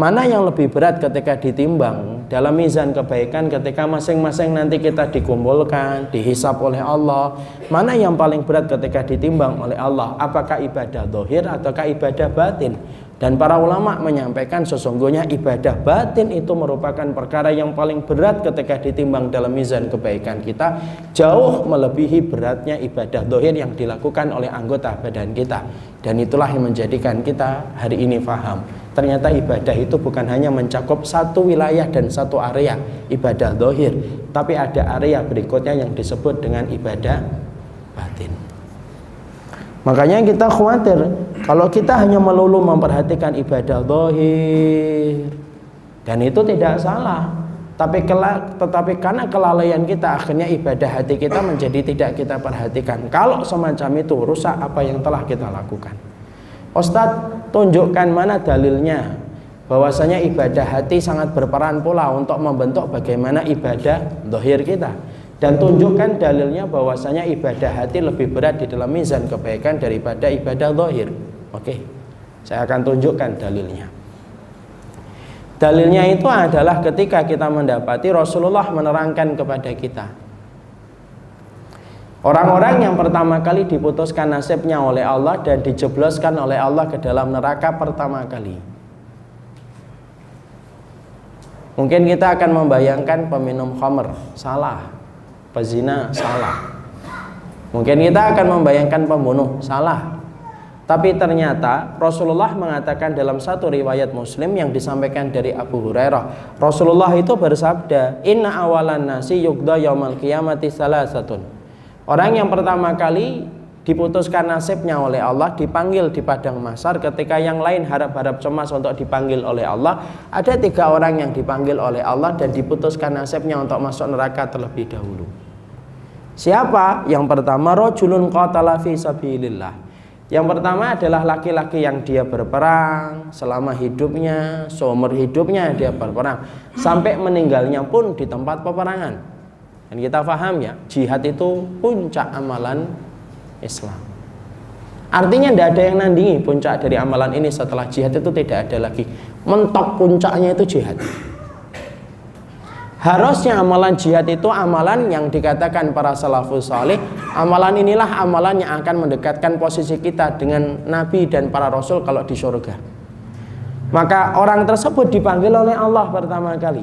mana yang lebih berat ketika ditimbang dalam mizan kebaikan ketika masing-masing nanti kita dikumpulkan, dihisab oleh Allah, mana yang paling berat ketika ditimbang oleh Allah? Apakah ibadah zahir ataukah ibadah batin? Dan para ulama menyampaikan sesungguhnya ibadah batin itu merupakan perkara yang paling berat ketika ditimbang dalam mizan kebaikan kita, jauh melebihi beratnya ibadah zahir yang dilakukan oleh anggota badan kita. Dan itulah yang menjadikan kita hari ini paham, ternyata ibadah itu bukan hanya mencakup satu wilayah dan satu area ibadah zahir, tapi ada area berikutnya yang disebut dengan ibadah batin. Makanya kita khawatir kalau kita hanya melulu memperhatikan ibadah zahir, dan itu tidak salah, tetapi karena kelalaian kita akhirnya ibadah hati kita menjadi tidak kita perhatikan. Kalau semacam itu rusak apa yang telah kita lakukan. Ustadz, tunjukkan mana dalilnya bahwasanya ibadah hati sangat berperan pula untuk membentuk bagaimana ibadah zahir kita. Dan tunjukkan dalilnya bahwasanya ibadah hati lebih berat di dalam mizan kebaikan daripada ibadah zahir. Oke, saya akan tunjukkan dalilnya. Dalilnya itu adalah ketika kita mendapati Rasulullah menerangkan kepada kita, orang-orang yang pertama kali diputuskan nasibnya oleh Allah dan dijebloskan oleh Allah ke dalam neraka pertama kali. Mungkin kita akan membayangkan peminum khamr, salah. Pezina, salah. Mungkin kita akan membayangkan pembunuh, salah. Tapi ternyata Rasulullah mengatakan dalam satu riwayat Muslim yang disampaikan dari Abu Hurairah, Rasulullah itu bersabda, inna awalan nasi yugda yaumal qiyamati salasatun. Orang yang pertama kali diputuskan nasibnya oleh Allah, dipanggil di padang mahsyar ketika yang lain harap-harap cemas untuk dipanggil oleh Allah. Ada 3 orang yang dipanggil oleh Allah dan diputuskan nasibnya untuk masuk neraka terlebih dahulu. Siapa? Yang pertama, rajulun qatala fi sabilillah. Yang pertama adalah laki-laki yang dia berperang selama hidupnya, seumur hidupnya dia berperang, sampai meninggalnya pun di tempat peperangan. Dan kita paham ya, jihad itu puncak amalan Islam. Artinya tidak ada yang nandingi puncak dari amalan ini setelah jihad itu tidak ada lagi. Mentok puncaknya itu jihad. Harusnya amalan jihad itu amalan yang dikatakan para salafus salih, amalan inilah amalan yang akan mendekatkan posisi kita dengan Nabi dan para Rasul kalau di surga. Maka orang tersebut dipanggil oleh Allah pertama kali.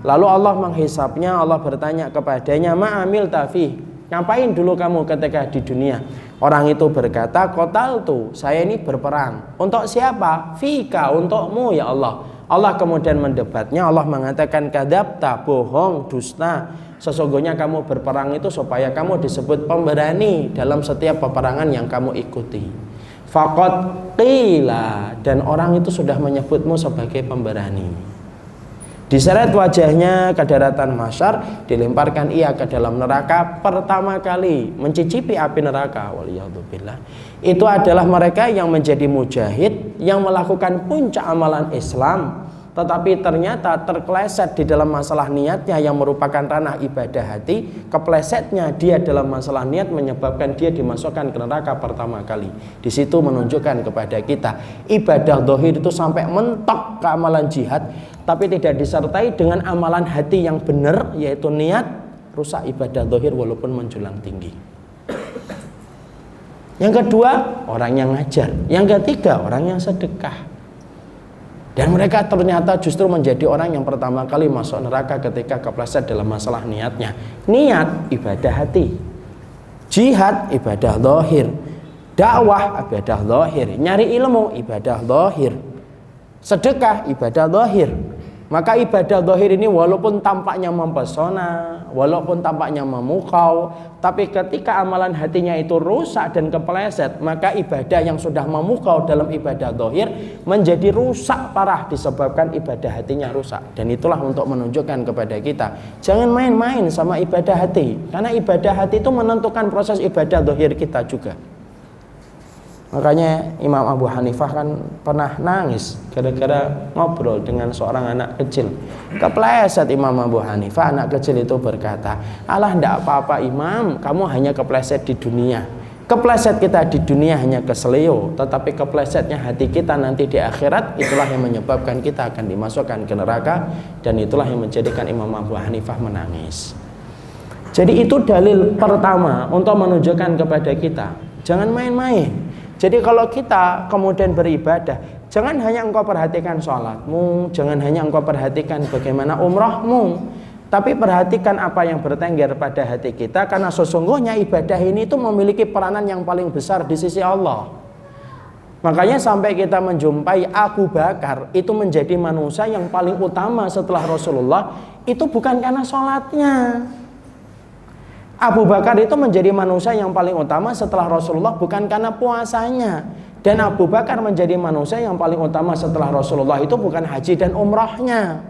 Lalu Allah menghisapnya, Allah bertanya kepadanya, ma'amil tafi, ngapain dulu kamu ketika di dunia? Orang itu berkata, qataltu, saya ini berperang. Untuk siapa? Fika, untukmu ya Allah. Allah kemudian mendebatnya, Allah mengatakan, kadzabta, bohong, dusta. Sesungguhnya kamu berperang itu supaya kamu disebut pemberani dalam setiap peperangan yang kamu ikuti. Faqad qila, dan orang itu sudah menyebutmu sebagai pemberani. Diseret wajahnya ke daratan mahsyar, dilemparkan ia ke dalam neraka pertama kali, mencicipi api neraka. Waliyadzubillah. Itu adalah mereka yang menjadi mujahid, yang melakukan puncak amalan Islam, tetapi ternyata terkeleset di dalam masalah niatnya yang merupakan ranah ibadah hati. Keplesetnya dia dalam masalah niat menyebabkan dia dimasukkan ke neraka pertama kali. Di situ menunjukkan kepada kita ibadah zahir itu sampai mentok ke amalan jihad, tapi tidak disertai dengan amalan hati yang benar, yaitu niat, rusak ibadah zahir walaupun menjulang tinggi. Yang kedua, orang yang ngajar. Yang ketiga, orang yang sedekah. Dan mereka ternyata justru menjadi orang yang pertama kali masuk neraka ketika kepleset dalam masalah niatnya. Niat, ibadah hati. Jihad, ibadah zahir. Dakwah, ibadah zahir. Nyari ilmu, ibadah zahir. Sedekah, ibadah zahir. Maka ibadah zahir ini walaupun tampaknya mempesona, walaupun tampaknya memukau, tapi ketika amalan hatinya itu rusak dan kepleset, maka ibadah yang sudah memukau dalam ibadah zahir menjadi rusak parah disebabkan ibadah hatinya rusak. Dan itulah untuk menunjukkan kepada kita, jangan main-main sama ibadah hati, karena ibadah hati itu menentukan proses ibadah zahir kita juga. Makanya Imam Abu Hanifah kan pernah nangis gara-gara ngobrol dengan seorang anak kecil. Kepleset Imam Abu Hanifah, anak kecil itu berkata, alah ndak apa-apa Imam, kamu hanya kepleset di dunia. Kepleset kita di dunia hanya keseleo, tetapi keplesetnya hati kita nanti di akhirat, itulah yang menyebabkan kita akan dimasukkan ke neraka, dan itulah yang menjadikan Imam Abu Hanifah menangis. Jadi itu dalil pertama untuk menunjukkan kepada kita, jangan main-main. Jadi kalau kita kemudian beribadah, jangan hanya engkau perhatikan sholatmu, jangan hanya engkau perhatikan bagaimana umrahmu, tapi perhatikan apa yang bertengger pada hati kita, karena sesungguhnya ibadah ini itu memiliki peranan yang paling besar di sisi Allah. Makanya sampai kita menjumpai Abu Bakar itu menjadi manusia yang paling utama setelah Rasulullah, itu bukan karena sholatnya. Abu Bakar itu menjadi manusia yang paling utama setelah Rasulullah bukan karena puasanya. Dan Abu Bakar menjadi manusia yang paling utama setelah Rasulullah itu bukan haji dan umrahnya.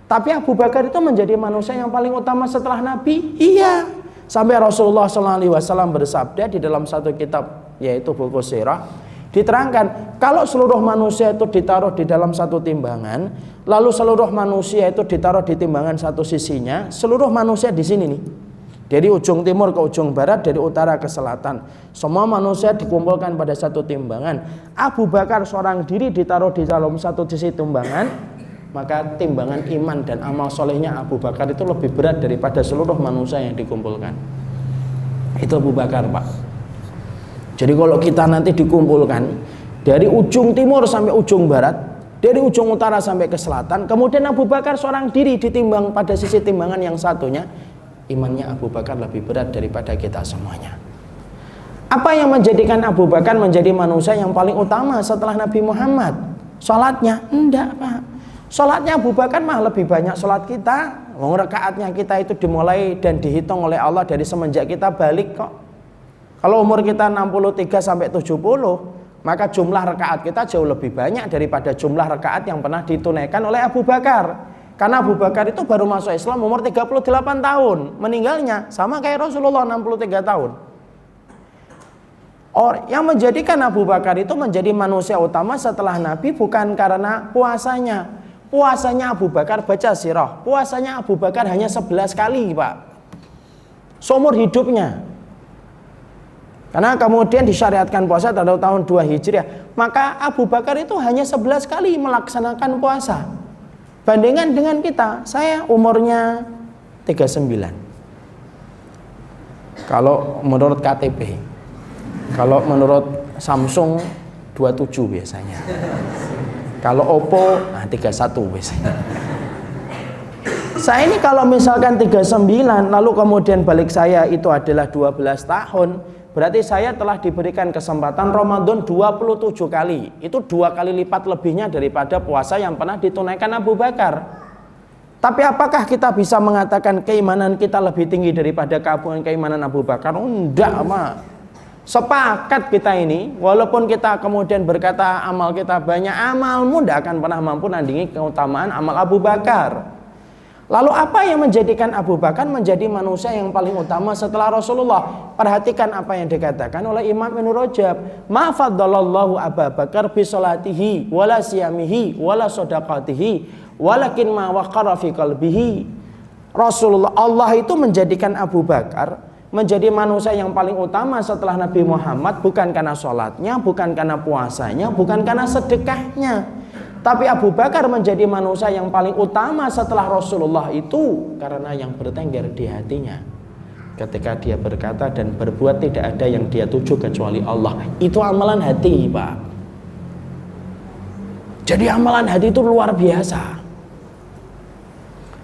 Tapi Abu Bakar itu menjadi manusia yang paling utama setelah Nabi. Iya. Sampai Rasulullah SAW bersabda di dalam satu kitab, yaitu buku sirah, diterangkan kalau seluruh manusia itu ditaruh di dalam satu timbangan, lalu seluruh manusia itu ditaruh di timbangan satu sisinya, seluruh manusia di sini nih, dari ujung timur ke ujung barat, dari utara ke selatan, semua manusia dikumpulkan pada satu timbangan. Abu Bakar seorang diri ditaruh di dalam satu sisi timbangan, maka timbangan iman dan amal solehnya Abu Bakar itu lebih berat daripada seluruh manusia yang dikumpulkan. Itu Abu Bakar, Pak. Jadi kalau kita nanti dikumpulkan dari ujung timur sampai ujung barat, dari ujung utara sampai ke selatan, kemudian Abu Bakar seorang diri ditimbang pada sisi timbangan yang satunya, imannya Abu Bakar lebih berat daripada kita semuanya. Apa yang menjadikan Abu Bakar menjadi manusia yang paling utama setelah Nabi Muhammad? Salatnya? Enggak, Pak. Salatnya Abu Bakar mah lebih banyak salat kita. Rakaatnya kita itu dimulai dan dihitung oleh Allah dari semenjak kita balik kok. Kalau umur kita 63 sampai 70, maka jumlah rakaat kita jauh lebih banyak daripada jumlah rakaat yang pernah ditunaikan oleh Abu Bakar. Karena Abu Bakar itu baru masuk Islam umur 38 tahun, meninggalnya sama kayak Rasulullah 63 tahun. Yang menjadikan Abu Bakar itu menjadi manusia utama setelah Nabi bukan karena puasanya. Puasanya Abu Bakar, baca sirah, puasanya Abu Bakar hanya 11 kali, Pak, seumur hidupnya. Karena kemudian disyariatkan puasa pada tahun 2 Hijriah, maka Abu Bakar itu hanya 11 kali melaksanakan puasa. Bandingkan dengan kita, saya umurnya 39. Kalau menurut KTP, kalau menurut Samsung 27 biasanya. Kalau Oppo 31 biasanya. Saya ini kalau misalkan 39, lalu kemudian balik saya itu adalah 12 tahun, berarti saya telah diberikan kesempatan Ramadan 27 kali. Itu 2 kali lipat lebihnya daripada puasa yang pernah ditunaikan Abu Bakar. Tapi apakah kita bisa mengatakan keimanan kita lebih tinggi daripada keimanan Abu Bakar? Enggak, Pak. Sepakat kita ini, walaupun kita kemudian berkata amal kita banyak, amalmu tidak akan pernah mampu nandingi keutamaan amal Abu Bakar. Lalu apa yang menjadikan Abu Bakar menjadi manusia yang paling utama setelah Rasulullah? Perhatikan apa yang dikatakan oleh Imam Ibnu Rajab. Ma faddalallahu Abu Bakar bi salatihi wala siyamihi wala shadaqatihi walakin ma waqara fi qalbihi. Rasulullah, Allah itu menjadikan Abu Bakar menjadi manusia yang paling utama setelah Nabi Muhammad bukan karena sholatnya, bukan karena puasanya, bukan karena sedekahnya. Tapi Abu Bakar menjadi manusia yang paling utama setelah Rasulullah itu karena yang bertengger di hatinya. Ketika dia berkata dan berbuat tidak ada yang dia tuju kecuali Allah. Itu amalan hati, Pak. Jadi amalan hati itu luar biasa.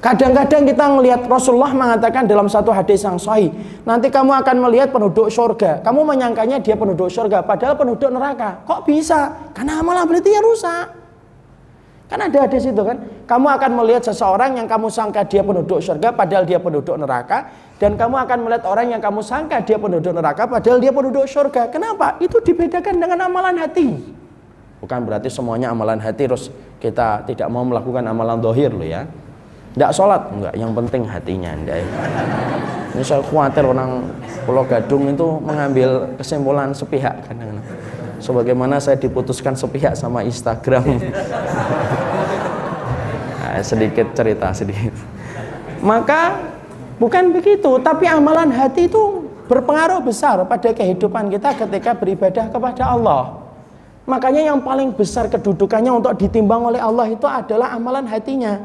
Kadang-kadang kita melihat Rasulullah mengatakan dalam satu hadis yang sahih, nanti kamu akan melihat penduduk surga. Kamu menyangkanya dia penduduk surga, padahal penduduk neraka. Kok bisa? Karena amalan berarti ya rusak. Kan ada hadis itu kan. Kamu akan melihat seseorang yang kamu sangka dia penduduk surga, padahal dia penduduk neraka. Dan kamu akan melihat orang yang kamu sangka dia penduduk neraka, padahal dia penduduk surga. Kenapa? Itu dibedakan dengan amalan hati. Bukan berarti semuanya amalan hati terus kita tidak mau melakukan amalan zahir loh ya. Tidak sholat, enggak, yang penting hatinya. Enggak. Ini saya khawatir orang Pulau Gadung itu mengambil kesimpulan sepihak kadang-kadang. Sebagaimana saya diputuskan sepihak sama Instagram. Nah, sedikit cerita sedikit. Maka bukan begitu, tapi amalan hati itu berpengaruh besar pada kehidupan kita ketika beribadah kepada Allah. Makanya yang paling besar kedudukannya untuk ditimbang oleh Allah itu adalah amalan hatinya.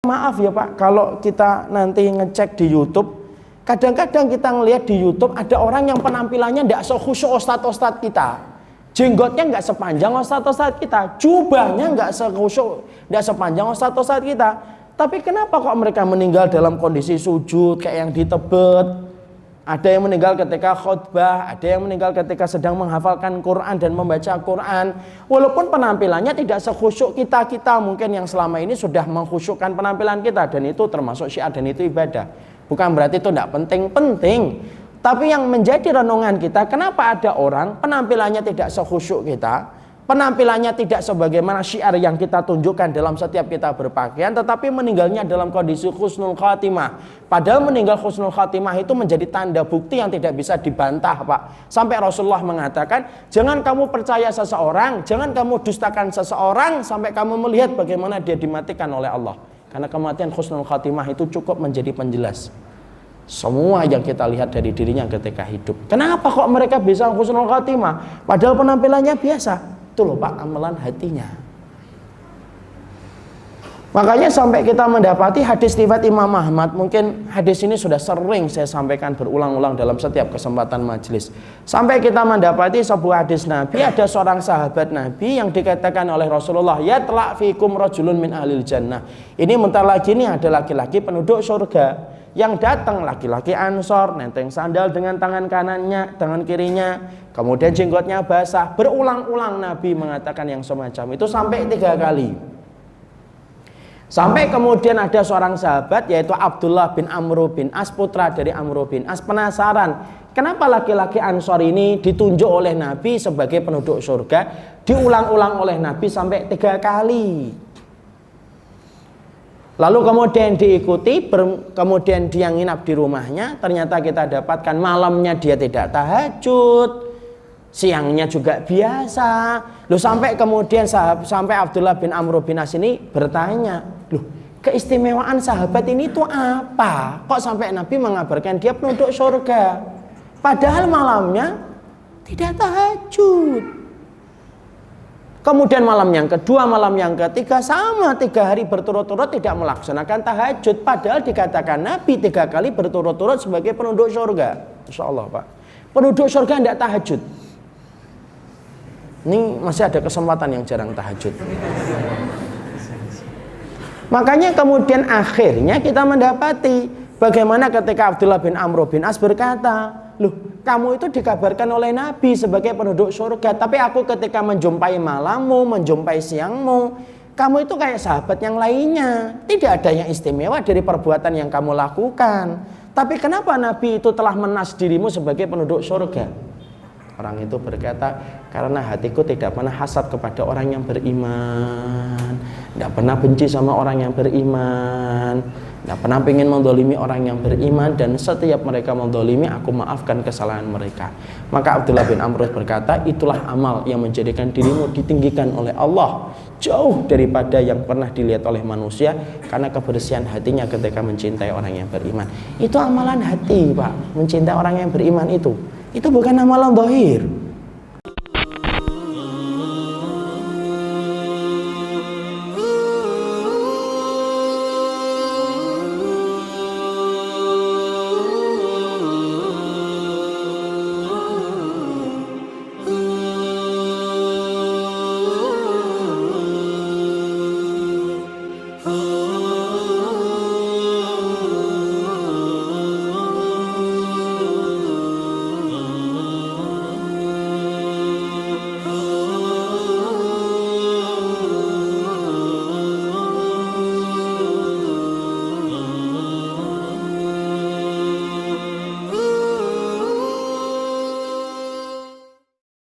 Maaf ya Pak, kalau kita nanti ngecek di YouTube, kadang-kadang kita ngelihat di YouTube ada orang yang penampilannya tidak sekhusyuk ustadz-ustadz kita. Jenggotnya nggak sepanjang ustadz-ustadz kita, jubahnya nggak sekhusyuk, nggak sepanjang ustadz-ustadz kita. Tapi kenapa kok mereka meninggal dalam kondisi sujud kayak yang di Tebet? Ada yang meninggal ketika khutbah, ada yang meninggal ketika sedang menghafalkan Quran dan membaca Quran. Walaupun penampilannya tidak sekhusyuk kita mungkin yang selama ini sudah mengkhusyukkan penampilan kita, dan itu termasuk syiar dan itu ibadah. Bukan berarti itu tidak penting-penting. Tapi yang menjadi renungan kita, kenapa ada orang penampilannya tidak sekhusyuk kita, penampilannya tidak sebagaimana syiar yang kita tunjukkan dalam setiap kita berpakaian, tetapi meninggalnya dalam kondisi husnul khatimah. Padahal meninggal husnul khatimah itu menjadi tanda bukti yang tidak bisa dibantah Pak. Sampai Rasulullah mengatakan, jangan kamu percaya seseorang, jangan kamu dustakan seseorang sampai kamu melihat bagaimana dia dimatikan oleh Allah. Karena kematian husnul khatimah itu cukup menjadi penjelas semua yang kita lihat dari dirinya ketika hidup. Kenapa kok mereka bisa husnul khatimah padahal penampilannya biasa? Itu loh Pak, amalan hatinya. Makanya sampai kita mendapati hadis riwayat Imam Ahmad, mungkin hadis ini sudah sering saya sampaikan berulang-ulang dalam setiap kesempatan majelis. Sampai kita mendapati sebuah hadis Nabi, ada seorang sahabat Nabi yang dikatakan oleh Rasulullah, ya telak fikum rajulun min ahlil jannah. Ini bentar lagi ini ada laki-laki penduduk surga. Yang datang laki-laki Ansor, nenteng sandal dengan tangan kanannya, tangan kirinya, kemudian jenggotnya basah. Berulang-ulang Nabi mengatakan yang semacam itu sampai 3 kali. Sampai kemudian ada seorang sahabat yaitu Abdullah bin Amr bin As, putra dari Amr bin As, penasaran kenapa laki-laki Ansor ini ditunjuk oleh Nabi sebagai penduduk surga. Diulang-ulang oleh Nabi sampai 3 kali. Lalu kemudian diikuti, kemudian dia nginap di rumahnya. Ternyata kita dapatkan malamnya dia tidak tahajud, siangnya juga biasa. Loh, sampai kemudian sampai Abdullah bin Amr bin As ini bertanya, loh, keistimewaan sahabat ini itu apa? Kok sampai Nabi mengabarkan dia penduduk surga, padahal malamnya tidak tahajud. Kemudian malam yang kedua, malam yang ketiga sama 3 hari berturut-turut tidak melaksanakan tahajud. Padahal dikatakan Nabi 3 kali berturut-turut sebagai penduduk surga. Insya Allah Pak, penduduk surga tidak tahajud. Ini masih ada kesempatan yang jarang tahajud. Makanya kemudian akhirnya kita mendapati bagaimana ketika Abdullah bin Amr bin As berkata, loh, kamu itu dikabarkan oleh Nabi sebagai penduduk surga, tapi aku ketika menjumpai malammu, menjumpai siangmu, kamu itu kayak sahabat yang lainnya. Tidak ada yang istimewa dari perbuatan yang kamu lakukan. Tapi kenapa Nabi itu telah menas dirimu sebagai penduduk surga? Orang itu berkata, karena hatiku tidak pernah hasad kepada orang yang beriman, tidak pernah benci sama orang yang beriman, tidak pernah ingin mendolimi orang yang beriman, dan setiap mereka mendolimi aku maafkan kesalahan mereka. Maka Abdullah bin Amr berkata, itulah amal yang menjadikan dirimu ditinggikan oleh Allah jauh daripada yang pernah dilihat oleh manusia, karena kebersihan hatinya ketika mencintai orang yang beriman. Itu amalan hati Pak, mencintai orang yang beriman itu bukan amalan zahir.